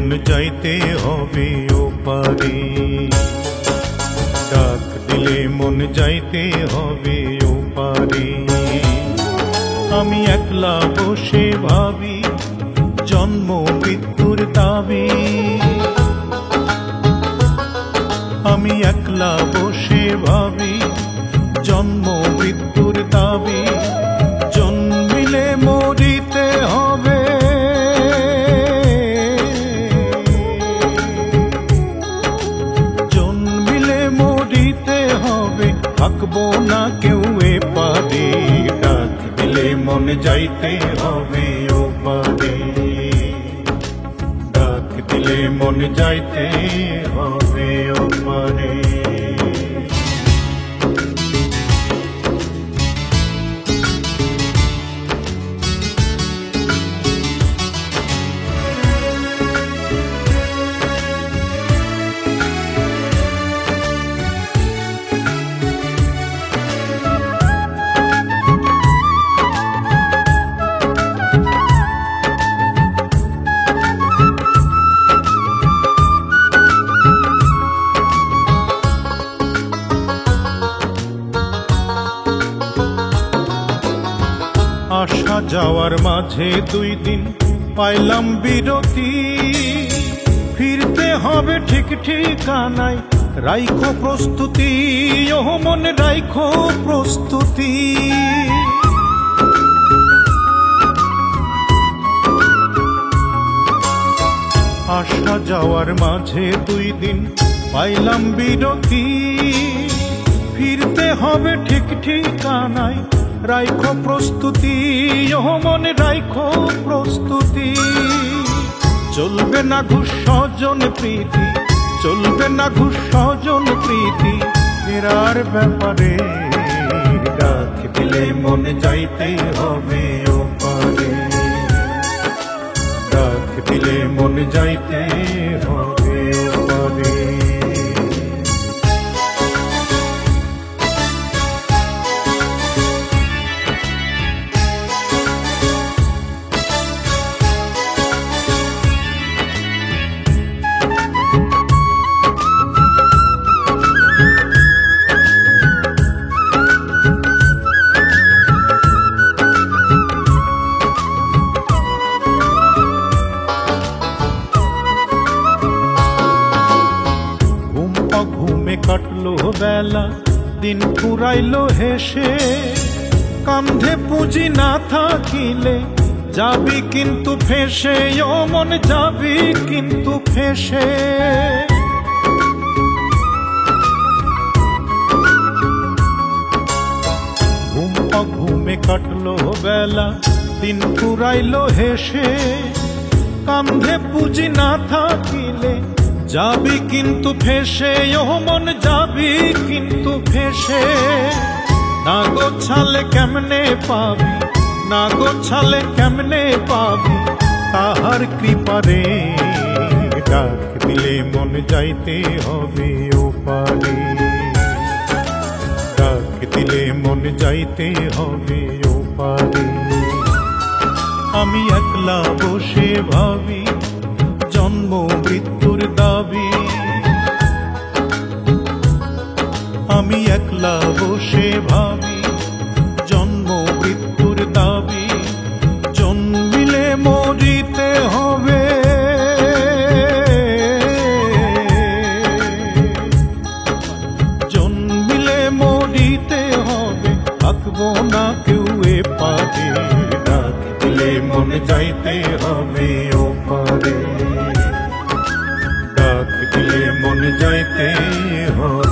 মন যাইতে হবে ওপারে, ডাক দিলে মন যাইতে হবে ওপারে। আমি একলা বসে ভাবি জন্ম মৃত্যুর দাবি, আমি একলা বসে ভাবি জন্ম মৃত্যুর দাবি। জন্মিলে মরিতে হবে, জন্মিলে মরিতে হবে, থাকবো না কেউ এপারে। ডাক দিলে মন যাইতে হবে ওপারে, ডাক দিলে মন যাইতে হবে ওপারে। আসা যাওয়ার মাঝে 2 দিন পাইলাম বিরতি, ফিরতে হবে ঠিক ঠিকানায়, রাইখো প্রস্তুতি ও মনে রাইখো প্রস্তুতি। আসা যাওয়ার মাঝে 2 দিন পাইলাম বিরতি, ফিরতে হবে ঠিক ঠিকানায়, রাইখো প্রস্তুতি ও মনে রাইখো প্রস্তুতি। চলবে না ঘুষ স্বজন প্রীতি, চলবে না ঘুষ স্বজন প্রীতি, ফেরার ব্যাপারে। ডাক দিলে মন যাইতে হবে ওপারে, ডাক দিলে মন যাইতে হবে ওপারে। ঘুমে কাটলো বেলা, দিন ফুরাইলো হেসে, কান্ধে পুঁজি না থাকিলে যাবি কিন্তু ফেসে, ও মন যাবি কিন্তু ফেসে। ঘুমে কাটলো বেলা, দিন ফুরাইলো হেসে, কান্ধে পুঁজি না থাকিলে যাবি কিন্তু ফেসে, ও মন যাবি কিন্তু ফেসে। না গোছালে কেমনে পাবি, না গোছালে কেমনে পাবি তাহার কৃপারে। ডাক দিলে মন যাইতে হবে ওপারে, ডাক দিলে মন যাইতে হবে ওপারে। আমি একলা বসে ভাবি জন্ম মৃত্যুর দাবি, আমি একলা বসে ভাবি জন্ম মৃত্যুর দাবি। জন্মিলে মরিতে হবে, জন্মিলে মরিতে হবে, থাকবো না কেউ এপারে। ডাক দিলে মন যাইতে হবে ওপারে, ডাক দিলে মন যাইতে হবে।